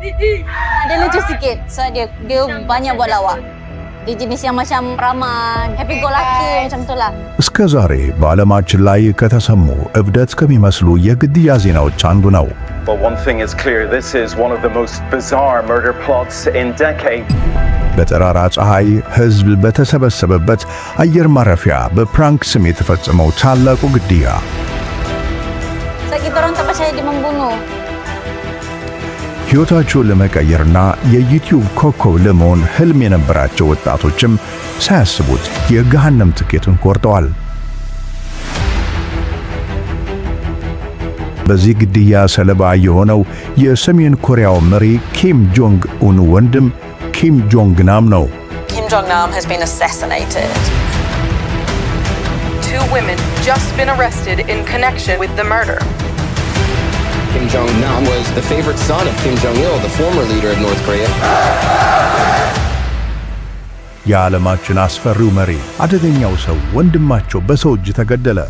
Ada lucu sikit. So dia banyak buat lawak. Dia jenis yang macam ramah, happy go lucky macam itulah. እስከ ዛሬ በዓለማችን ላይ ከተሰሙ እብደት ከሚመስሉ የግድያ ዜናዎች አንዱ ነው። But one thing is clear, this is one of the most bizarre murder plots in decades. በጠራራ ፀሐይ ሕዝብ በተሰበሰበበት አየር ማረፊያ በፕራንክ ስም የተፈጸመው ታላቁ ግድያ So kita orang tak percaya dia membunuh. ሕይወታቸውን ለመቀየርና የዩቲዩብ ኮከብ ለመሆን ህልም የነበራቸው ወጣቶችም ሳያስቡት የገሃነም ትኬቱን ቆርጠዋል። በዚህ ግድያ ሰለባ የሆነው የሰሜን ኮሪያው መሪ ኪም ጆንግ ኡን ወንድም ኪም ጆንግ ናም ነው። Kim Jong Nam has been assassinated. Two women just been arrested in connection with the murder. Kim Jong Nam was the favorite son of Kim Jong Il, the former leader of North Korea. የዓለማችን አስፈሪው መሪ አደገኛው ሰው ወንድማቸው በሰው እጅ ተገደለ።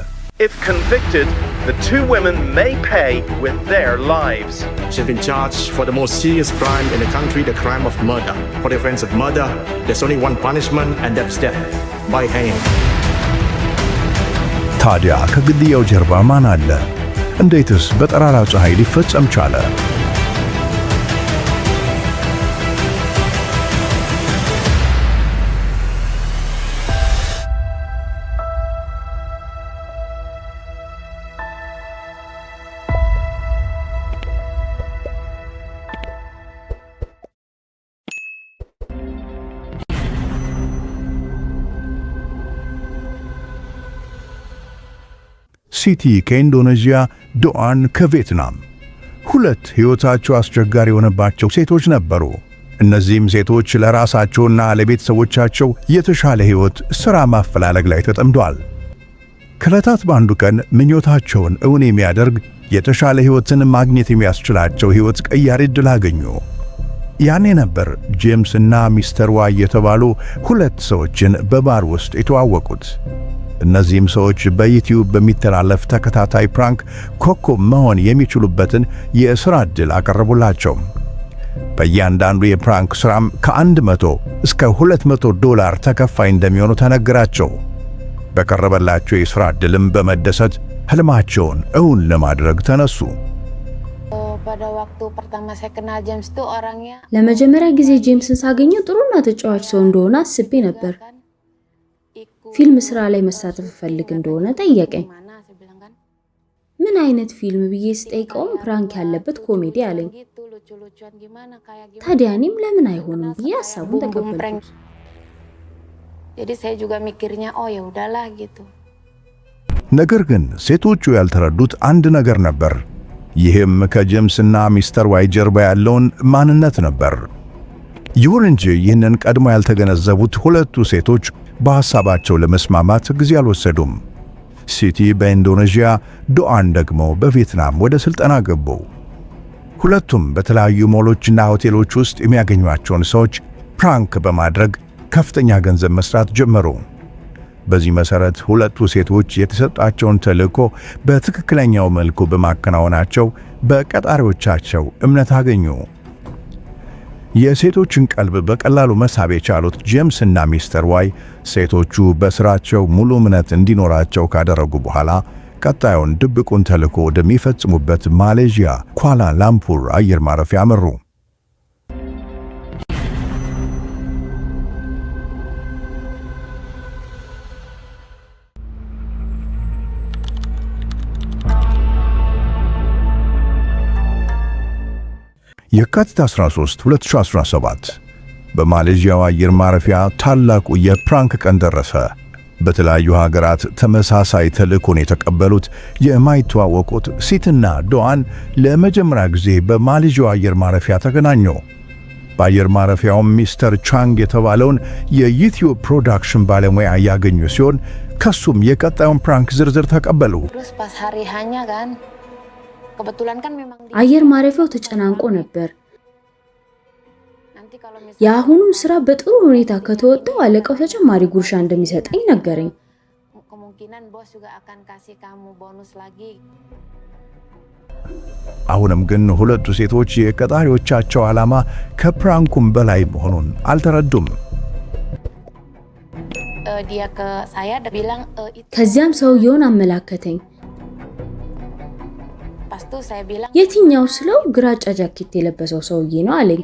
If convicted, the two women may pay with their lives. She's been charged for the most serious crime in the country, the crime of murder. For the offense of murder, there's only one punishment, and that's death by hanging. ታዲያ ከግድያው ጀርባ ማን አለ? እንዴትስ በጠራራ ፀሐይ ሊፈጸም ቻለ? ሲቲ ከኢንዶኔዥያ፣ ዶአን ከቪየትናም ሁለት ሕይወታቸው አስቸጋሪ የሆነባቸው ሴቶች ነበሩ። እነዚህም ሴቶች ለራሳቸውና ለቤተሰቦቻቸው የተሻለ ሕይወት ሥራ ማፈላለግ ላይ ተጠምደዋል። ከዕለታት በአንዱ ቀን ምኞታቸውን እውን የሚያደርግ የተሻለ ሕይወትን ማግኘት የሚያስችላቸው ሕይወት ቀያሪ ዕድል አገኙ። ያኔ ነበር ጄምስ እና ሚስተር ዋይ የተባሉ ሁለት ሰዎችን በባር ውስጥ የተዋወቁት። እነዚህም ሰዎች በዩቲዩብ በሚተላለፍ ተከታታይ ፕራንክ ኮከብ መሆን የሚችሉበትን የሥራ ዕድል አቀረቡላቸው። በእያንዳንዱ የፕራንክ ሥራም ከ100 እስከ $200 ተከፋይ እንደሚሆኑ ተነገራቸው። በቀረበላቸው የሥራ ዕድልም በመደሰት ሕልማቸውን እውን ለማድረግ ተነሱ። ለመጀመሪያ ጊዜ ጄምስን ሳገኘው ጥሩና ተጫዋች ሰው እንደሆነ አስቤ ነበር። ፊልም ስራ ላይ መሳተፍ ፈልግ እንደሆነ ጠየቀኝ። ምን አይነት ፊልም ብዬ ስጠይቀውም ፕራንክ ያለበት ኮሜዲ አለኝ። ታዲያ እኔም ለምን አይሆንም ብዬ ሐሳቡን ተቀበልኩት። ነገር ግን ሴቶቹ ያልተረዱት አንድ ነገር ነበር። ይህም ከጄምስና ሚስተር ዋይ ጀርባ ያለውን ማንነት ነበር። ይሁን እንጂ ይህንን ቀድሞ ያልተገነዘቡት ሁለቱ ሴቶች በሐሳባቸው ለመስማማት ጊዜ አልወሰዱም። ሲቲ በኢንዶኔዥያ፣ ዶአን ደግሞ በቪየትናም ወደ ሥልጠና ገቡ። ሁለቱም በተለያዩ ሞሎችና ሆቴሎች ውስጥ የሚያገኟቸውን ሰዎች ፕራንክ በማድረግ ከፍተኛ ገንዘብ መስራት ጀመሩ። በዚህ መሠረት ሁለቱ ሴቶች የተሰጣቸውን ተልዕኮ በትክክለኛው መልኩ በማከናወናቸው በቀጣሪዎቻቸው እምነት አገኙ። የሴቶችን ቀልብ በቀላሉ መሳብ የቻሉት ጄምስ እና ሚስተር ዋይ ሴቶቹ በሥራቸው ሙሉ እምነት እንዲኖራቸው ካደረጉ በኋላ ቀጣዩን ድብቁን ተልዕኮ ወደሚፈጽሙበት ማሌዥያ ኳላ ላምፑር አየር ማረፊያ አመሩ። የካቲት 13 2017 በማሌዥያው አየር ማረፊያ ታላቁ የፕራንክ ቀን ደረሰ። በተለያዩ ሀገራት ተመሳሳይ ተልዕኮን የተቀበሉት የማይተዋወቁት ሲትና ዶአን ለመጀመሪያ ጊዜ በማሌዥያው አየር ማረፊያ ተገናኙ። በአየር ማረፊያውም ሚስተር ቻንግ የተባለውን የዩቲዩብ ፕሮዳክሽን ባለሙያ ያገኙ ሲሆን ከሱም የቀጣዩን ፕራንክ ዝርዝር ተቀበሉ። አየር ማረፊያው ተጨናንቆ ነበር። የአሁኑ ስራ በጥሩ ሁኔታ ከተወጣው አለቃው ተጨማሪ ጉርሻ እንደሚሰጠኝ ነገረኝ። አሁንም ግን ሁለቱ ሴቶች የቀጣሪዎቻቸው ዓላማ ከፕራንኩም በላይ መሆኑን አልተረዱም። ከዚያም ሰውየውን አመላከተኝ። የትኛው ስለው ግራጫ ጃኬት የለበሰው ሰውዬ ነው አለኝ።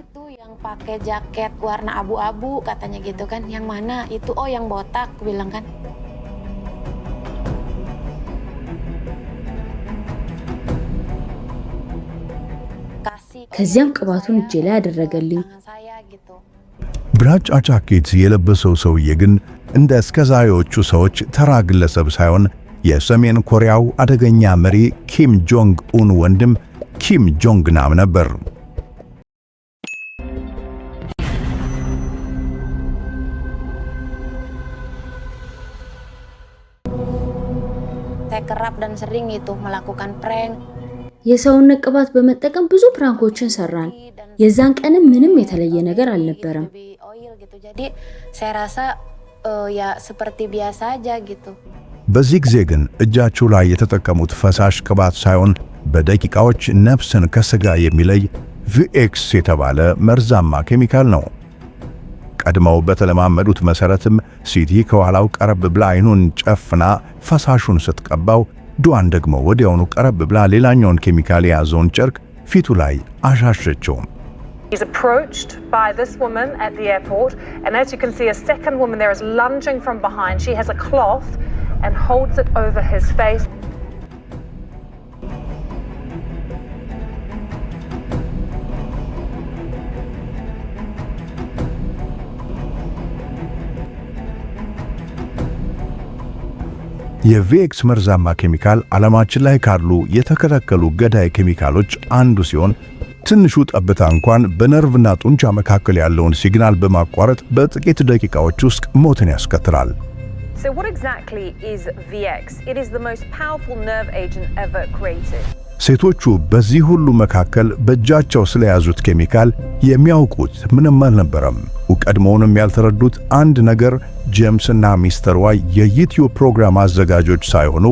pakai jaket warna abu-abu katanya gitu kan. Yang mana itu? Oh, yang botak, aku bilang kan. ከዚያም ቅባቱን እጄ ላይ ያደረገልኝ። ግራጫ ጃኬት የለበሰው ሰውዬ ግን እንደ እስከዛሬዎቹ ሰዎች ተራ ግለሰብ ሳይሆን የሰሜን ኮሪያው አደገኛ መሪ ኪም ጆንግ ኡን ወንድም ኪም ጆንግ ናም ነበር። Saya kerap dan sering itu melakukan prank. የሰውነት ቅባት በመጠቀም ብዙ ፕራንኮችን ሰራን። የዛን ቀንም ምንም የተለየ ነገር አልነበረም። Jadi saya rasa ya seperti biasa aja gitu. በዚህ ጊዜ ግን እጃቸው ላይ የተጠቀሙት ፈሳሽ ቅባት ሳይሆን በደቂቃዎች ነፍስን ከስጋ የሚለይ ቪኤክስ የተባለ መርዛማ ኬሚካል ነው። ቀድመው በተለማመዱት መሰረትም ሲቲ ከኋላው ቀረብ ብላ አይኑን ጨፍና ፈሳሹን ስትቀባው ዱአን ደግሞ ወዲያውኑ ቀረብ ብላ ሌላኛውን ኬሚካል የያዘውን ጨርቅ ፊቱ ላይ አሻሸችው። He's approached by this woman at the airport, and as you can see, a second woman there is lunging from behind. She has a cloth and holds it over his face. የቪኤክስ መርዛማ ኬሚካል ዓለማችን ላይ ካሉ የተከለከሉ ገዳይ ኬሚካሎች አንዱ ሲሆን ትንሹ ጠብታ እንኳን በነርቭና ጡንቻ መካከል ያለውን ሲግናል በማቋረጥ በጥቂት ደቂቃዎች ውስጥ ሞትን ያስከትላል። So what exactly is VX? It is the most powerful nerve agent ever created. ሴቶቹ በዚህ ሁሉ መካከል በእጃቸው ስለያዙት ኬሚካል የሚያውቁት ምንም አልነበረም። ቀድሞውንም ያልተረዱት አንድ ነገር ጄምስና ሚስተር ዋይ የዩቲዩብ ፕሮግራም አዘጋጆች ሳይሆኑ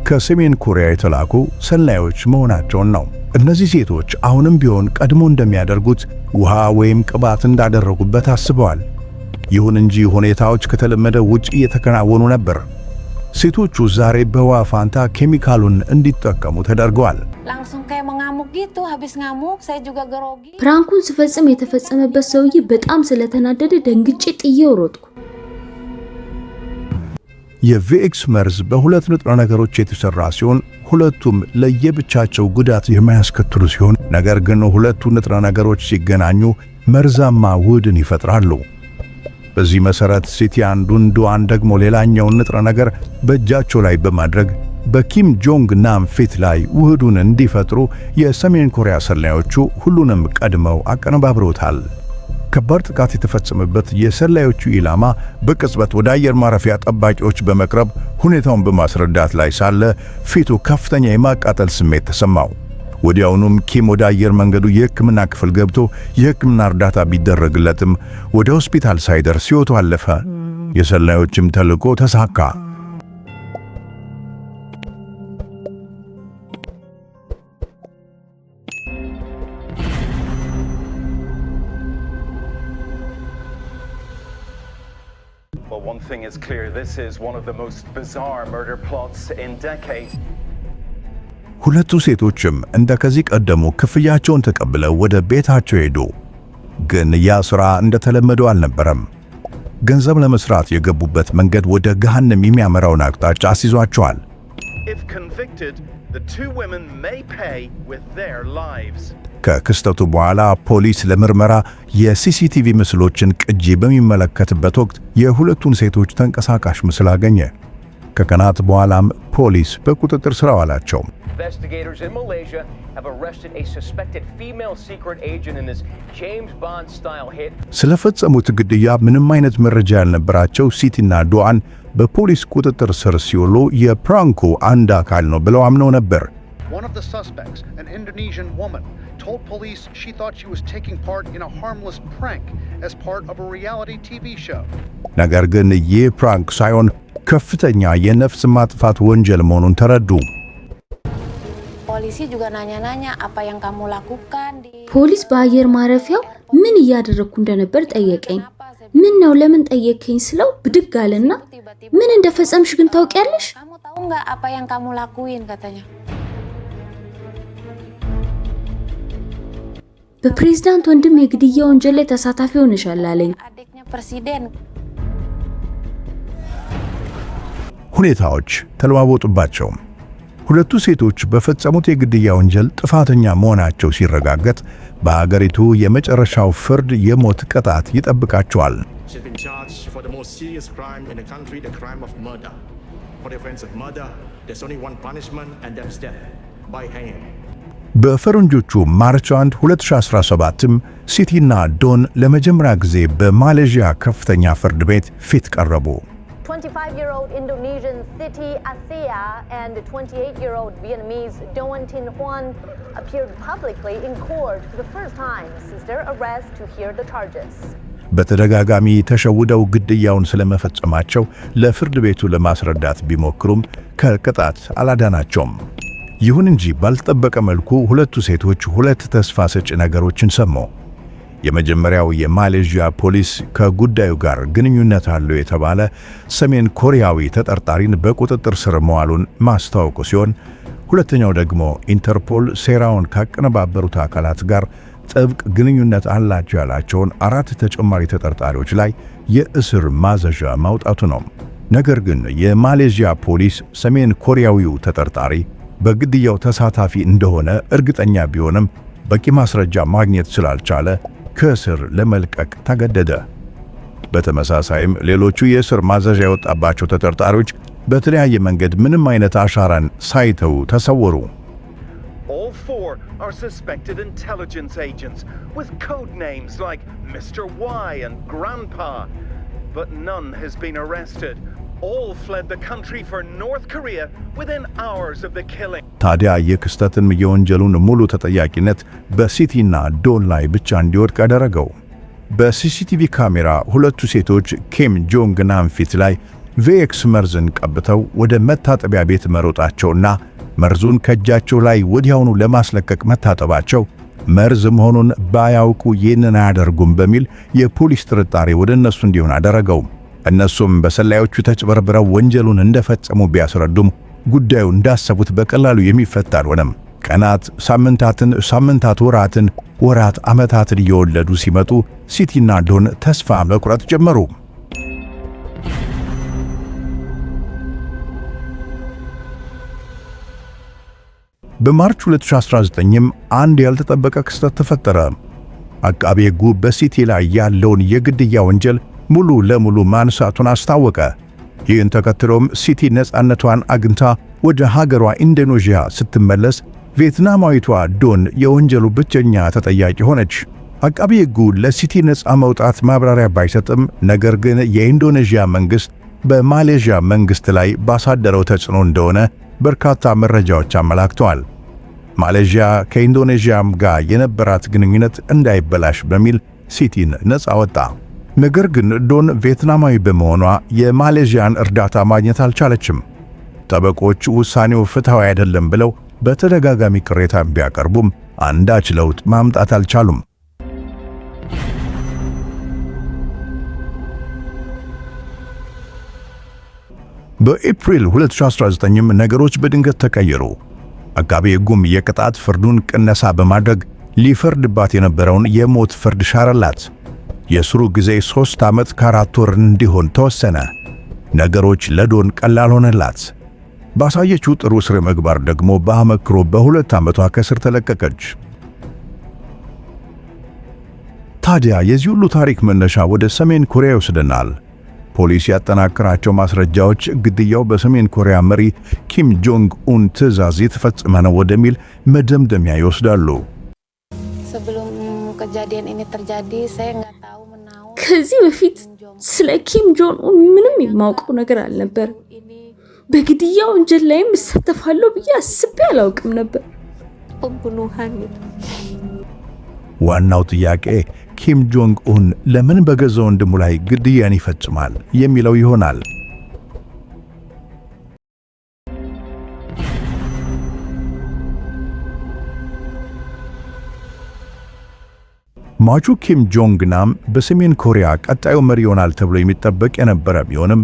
ከሰሜን ኮሪያ የተላኩ ሰላዮች መሆናቸውን ነው። እነዚህ ሴቶች አሁንም ቢሆን ቀድሞ እንደሚያደርጉት ውሃ ወይም ቅባት እንዳደረጉበት አስበዋል። ይሁን እንጂ ሁኔታዎች ከተለመደ ውጭ እየተከናወኑ ነበር። ሴቶቹ ዛሬ በውሃ ፋንታ ኬሚካሉን እንዲጠቀሙ ተደርገዋል። Langsung kayak mengamuk gitu, habis ngamuk saya juga grogi. ፕራንኩን ስፈጽም የተፈጸመበት ሰውዬ በጣም ስለተናደደ ደንግጬ ጥዬው ሮጥኩ። የቪኤክስ መርዝ በሁለት ንጥረ ነገሮች የተሰራ ሲሆን ሁለቱም ለየብቻቸው ጉዳት የማያስከትሉ ሲሆን ነገር ግን ሁለቱ ንጥረ ነገሮች ሲገናኙ መርዛማ ውህድን ይፈጥራሉ። በዚህ መሰረት ሲቲ አንዱን ዱአን ደግሞ ሌላኛውን ንጥረ ነገር በእጃቸው ላይ በማድረግ በኪም ጆንግ ናም ፊት ላይ ውህዱን እንዲፈጥሩ የሰሜን ኮሪያ ሰላዮቹ ሁሉንም ቀድመው አቀነባብረውታል። ከባድ ጥቃት የተፈጸመበት የሰላዮቹ ኢላማ በቅጽበት ወደ አየር ማረፊያ ጠባቂዎች በመቅረብ ሁኔታውን በማስረዳት ላይ ሳለ ፊቱ ከፍተኛ የማቃጠል ስሜት ተሰማው። ወዲያውኑም ኪም ወደ አየር መንገዱ የሕክምና ክፍል ገብቶ የሕክምና እርዳታ ቢደረግለትም ወደ ሆስፒታል ሳይደርስ ሕይወቱ አለፈ። የሰላዮችም ተልዕኮ ተሳካ። Well, one thing is clear, this is one of the most bizarre murder plots in decades. ሁለቱ ሴቶችም እንደ ከዚህ ቀደሙ ክፍያቸውን ተቀብለው ወደ ቤታቸው ሄዱ። ግን ያ ሥራ እንደተለመደው አልነበረም። ገንዘብ ለመስራት የገቡበት መንገድ ወደ ገሃነም የሚያመራውን አቅጣጫ አስይዟቸዋል። If convicted, the two women may pay with their lives. ከክስተቱ በኋላ ፖሊስ ለምርመራ የሲሲቲቪ ምስሎችን ቅጂ በሚመለከትበት ወቅት የሁለቱን ሴቶች ተንቀሳቃሽ ምስል አገኘ። ከቀናት በኋላም ፖሊስ በቁጥጥር ስር አዋላቸው። Investigators in Malaysia have arrested a suspected female secret agent in this James Bond style hit. ስለፈጸሙት ግድያ ምንም አይነት መረጃ ያልነበራቸው ሲቲና ዱአን በፖሊስ ቁጥጥር ስር ሲውሉ የፕራንኩ አንድ አካል ነው ብለው አምነው ነበር። One of the suspects, an Indonesian woman, told police she thought she was taking part in a harmless prank as part of a reality TV show. ነገር ግን ይህ ፕራንክ ሳይሆን ከፍተኛ የነፍስ ማጥፋት ወንጀል መሆኑን ተረዱ። polisi juga nanya-nanya apa yang kamu lakukan di ፖሊስ በአየር ማረፊያው ምን እያደረኩ እንደነበር ጠየቀኝ። ምን ነው ለምን ጠየቀኝ ስለው ብድግ አለና ምን እንደፈጸምሽ ግን ታውቂያለሽ? kamu tahu nggak apa yang kamu lakuin katanya. በፕሬዝዳንት ወንድም የግድያ ወንጀል ላይ ተሳታፊ ሆነሻል አለኝ። Adiknya presiden. ሁኔታዎች ተለዋወጡባቸው። ሁለቱ ሴቶች በፈጸሙት የግድያ ወንጀል ጥፋተኛ መሆናቸው ሲረጋገጥ በአገሪቱ የመጨረሻው ፍርድ የሞት ቅጣት ይጠብቃቸዋል። She's been charged for the most serious crime in the country, the crime of murder. For the offense of murder, there's only one punishment, and that's death by hanging. በፈረንጆቹ ማርች 1 2017ም ሲቲና ዶን ለመጀመሪያ ጊዜ በማሌዥያ ከፍተኛ ፍርድ ቤት ፊት ቀረቡ። 25-year-old Indonesian Siti Asia and 28-year-old Vietnamese Doan Tin Huan appeared publicly in court for the first time since their arrest to hear the charges. በተደጋጋሚ ተሸውደው ግድያውን ስለመፈጸማቸው ለፍርድ ቤቱ ለማስረዳት ቢሞክሩም ከቅጣት አላዳናቸውም። ይሁን እንጂ ባልተጠበቀ መልኩ ሁለቱ ሴቶች ሁለት ተስፋ ሰጪ ነገሮችን ሰሙ። የመጀመሪያው የማሌዥያ ፖሊስ ከጉዳዩ ጋር ግንኙነት አለው የተባለ ሰሜን ኮሪያዊ ተጠርጣሪን በቁጥጥር ስር መዋሉን ማስታወቁ ሲሆን፣ ሁለተኛው ደግሞ ኢንተርፖል ሴራውን ካቀነባበሩት አካላት ጋር ጥብቅ ግንኙነት አላቸው ያላቸውን 4 ተጨማሪ ተጠርጣሪዎች ላይ የእስር ማዘዣ ማውጣቱ ነው። ነገር ግን የማሌዥያ ፖሊስ ሰሜን ኮሪያዊው ተጠርጣሪ በግድያው ተሳታፊ እንደሆነ እርግጠኛ ቢሆንም በቂ ማስረጃ ማግኘት ስላልቻለ ከእስር ለመልቀቅ ተገደደ። በተመሳሳይም ሌሎቹ የእስር ማዘዣ የወጣባቸው ተጠርጣሪዎች በተለያየ መንገድ ምንም አይነት አሻራን ሳይተው ተሰወሩ። All 4 are suspected intelligence agents with code names like Mr. Y and Grandpa, but none has been arrested. All fled the country for North Korea within hours of the killing. ታዲያ የክስተትን የወንጀሉን ሙሉ ተጠያቂነት በሲቲና ዶን ላይ ብቻ እንዲወድቅ አደረገው። በሲሲቲቪ ካሜራ ሁለቱ ሴቶች ኪም ጆንግ ናም ፊት ላይ ቪኤክስ መርዝን ቀብተው ወደ መታጠቢያ ቤት መሮጣቸውና መርዙን ከእጃቸው ላይ ወዲያውኑ ለማስለቀቅ መታጠባቸው መርዝ መሆኑን ባያውቁ ይህንን አያደርጉም በሚል የፖሊስ ጥርጣሬ ወደ እነሱ እንዲሆን አደረገው። እነሱም በሰላዮቹ ተጭበርብረው ወንጀሉን እንደፈጸሙ ቢያስረዱም ጉዳዩ እንዳሰቡት በቀላሉ የሚፈታ አልሆነም። ቀናት ሳምንታት ወራት ዓመታትን እየወለዱ ሲመጡ ሲቲና ዶን ተስፋ መቁረጥ ጀመሩ። በማርች 2019ም አንድ ያልተጠበቀ ክስተት ተፈጠረ። አቃቤ ሕጉ በሲቲ ላይ ያለውን የግድያ ወንጀል ሙሉ ለሙሉ ማንሳቱን አስታወቀ። ይህን ተከትሎም ሲቲ ነፃነቷን አግኝታ ወደ ሀገሯ ኢንዶኔዥያ ስትመለስ ቪየትናማዊቷ ዶን የወንጀሉ ብቸኛ ተጠያቂ ሆነች። አቃቤ ሕጉ ለሲቲ ነፃ መውጣት ማብራሪያ ባይሰጥም፣ ነገር ግን የኢንዶኔዥያ መንግሥት በማሌዥያ መንግሥት ላይ ባሳደረው ተጽዕኖ እንደሆነ በርካታ መረጃዎች አመላክተዋል። ማሌዥያ ከኢንዶኔዥያም ጋር የነበራት ግንኙነት እንዳይበላሽ በሚል ሲቲን ነፃ ወጣ። ነገር ግን ዶን ቪየትናማዊ በመሆኗ የማሌዥያን እርዳታ ማግኘት አልቻለችም። ጠበቆች ውሳኔው ፍትሐዊ አይደለም ብለው በተደጋጋሚ ቅሬታ ቢያቀርቡም አንዳች ለውጥ ማምጣት አልቻሉም። በኤፕሪል 2019ም ነገሮች በድንገት ተቀየሩ። አቃቤ ሕጉም የቅጣት ፍርዱን ቅነሳ በማድረግ ሊፈርድባት የነበረውን የሞት ፍርድ ሻረላት። የስሩ ጊዜ 3 ዓመት ከ4 ወር እንዲሆን ተወሰነ። ነገሮች ለዶን ቀላል ሆነላት። ባሳየችው ጥሩ ስነ ምግባር ደግሞ በአመክሮ በ2 ዓመቷ ከስር ተለቀቀች። ታዲያ የዚህ ሁሉ ታሪክ መነሻ ወደ ሰሜን ኮሪያ ይወስደናል። ፖሊስ ያጠናከራቸው ማስረጃዎች ግድያው በሰሜን ኮሪያ መሪ ኪም ጆንግ ኡን ትዕዛዝ የተፈጸመ ነው ወደሚል መደምደሚያ ይወስዳሉ። ከዚህ በፊት ስለ ኪም ጆን ኡን ምንም የማውቀው ነገር አልነበረም። በግድያ ወንጀል ላይም እሳተፋለሁ ብዬ አስቤ አላውቅም ነበር። ዋናው ጥያቄ ኪም ጆንግ ኡን ለምን በገዛ ወንድሙ ላይ ግድያን ይፈጽማል የሚለው ይሆናል። ሟቹ ኪም ጆንግ ናም በሰሜን ኮሪያ ቀጣዩ መሪ ይሆናል ተብሎ የሚጠበቅ የነበረ ቢሆንም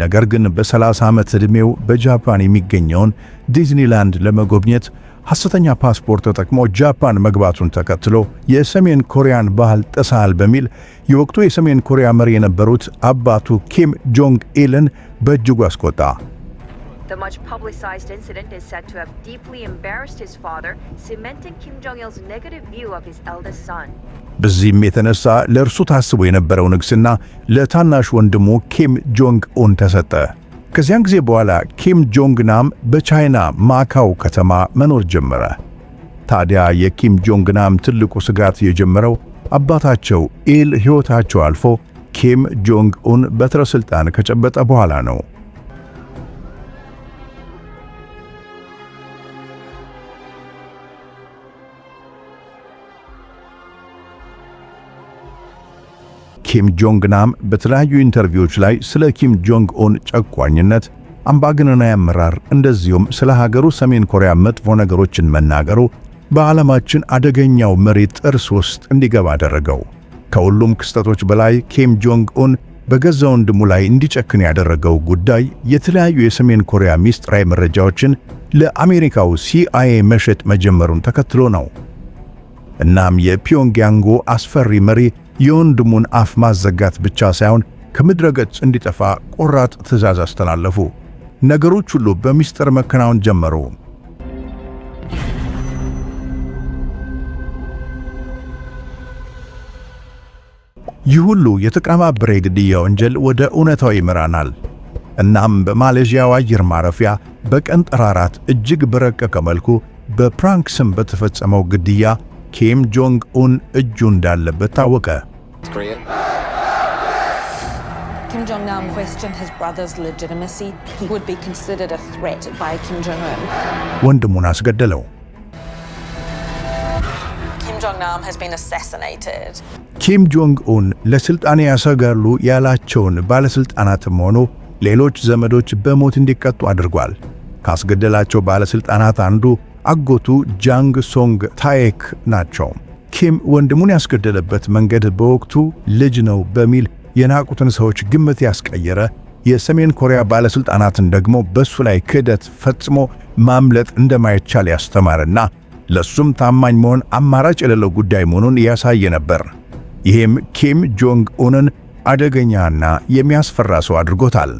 ነገር ግን በ30 ዓመት ዕድሜው በጃፓን የሚገኘውን ዲዝኒላንድ ለመጎብኘት ሐሰተኛ ፓስፖርት ተጠቅሞ ጃፓን መግባቱን ተከትሎ የሰሜን ኮሪያን ባህል ጥሰሃል በሚል የወቅቱ የሰሜን ኮሪያ መሪ የነበሩት አባቱ ኪም ጆንግ ኢልን በእጅጉ አስቆጣ። The much publicized incident is said to have deeply embarrassed his father, cementing Kim Jong-il's negative view of his eldest son. በዚህም የተነሳ ለእርሱ ታስቦ የነበረው ንግስና ለታናሽ ወንድሙ ኪም ጆንግ ኡን ተሰጠ። ከዚያን ጊዜ በኋላ ኪም ጆንግ ናም በቻይና ማካው ከተማ መኖር ጀመረ። ታዲያ የኪም ጆንግ ናም ትልቁ ስጋት የጀመረው አባታቸው ኢል ሕይወታቸው አልፎ ኪም ጆንግ ኡን በትረ ሥልጣን ከጨበጠ በኋላ ነው። ኪም ጆንግ ናም በተለያዩ ኢንተርቪዎች ላይ ስለ ኪም ጆንግ ኡን ጨቋኝነት፣ አምባገነናዊ አመራር እንደዚሁም ስለ ሀገሩ ሰሜን ኮሪያ መጥፎ ነገሮችን መናገሩ በዓለማችን አደገኛው መሪ ጥርስ ውስጥ እንዲገባ አደረገው። ከሁሉም ክስተቶች በላይ ኪም ጆንግ ኡን በገዛ ወንድሙ ላይ እንዲጨክን ያደረገው ጉዳይ የተለያዩ የሰሜን ኮሪያ ሚስጥራዊ መረጃዎችን ለአሜሪካው CIA መሸጥ መጀመሩን ተከትሎ ነው። እናም የፒዮንግያንጉ አስፈሪ መሪ የወንድሙን አፍ ማዘጋት ብቻ ሳይሆን ከምድረ ገጽ እንዲጠፋ ቆራጥ ትዕዛዝ አስተላለፉ። ነገሮች ሁሉ በሚስጥር መከናወን ጀመሩ። ይህ ሁሉ የተቀነባበረ የግድያ ወንጀል ወደ እውነታው ይመራናል። እናም በማሌዥያው አየር ማረፊያ በቀን ጠራራት እጅግ በረቀቀ መልኩ በፕራንክ ስም በተፈጸመው ግድያ ኪም ጆንግ ኡን እጁ እንዳለበት ታወቀ። Kim Jong-nam questioned his brother's legitimacy. He would be considered a threat by Kim Jong-un. ወንድሙን አስገደለው። Kim Jong-nam has been assassinated. ኪም ጆንግ ኡን ለስልጣኔ ያሰጋሉ ያላቸውን ባለስልጣናትም ሆኑ ሌሎች ዘመዶች በሞት እንዲቀጡ አድርጓል። ካስገደላቸው ባለስልጣናት አንዱ አጎቱ ጃንግ ሶንግ ታኤክ ናቸው። ኪም ወንድሙን ያስገደለበት መንገድ በወቅቱ ልጅ ነው በሚል የናቁትን ሰዎች ግምት ያስቀየረ፣ የሰሜን ኮሪያ ባለስልጣናትን ደግሞ በሱ ላይ ክህደት ፈጽሞ ማምለጥ እንደማይቻል ያስተማረና ለሱም ታማኝ መሆን አማራጭ የሌለው ጉዳይ መሆኑን ያሳየ ነበር። ይህም ኪም ጆንግ ኡንን አደገኛና የሚያስፈራ ሰው አድርጎታል።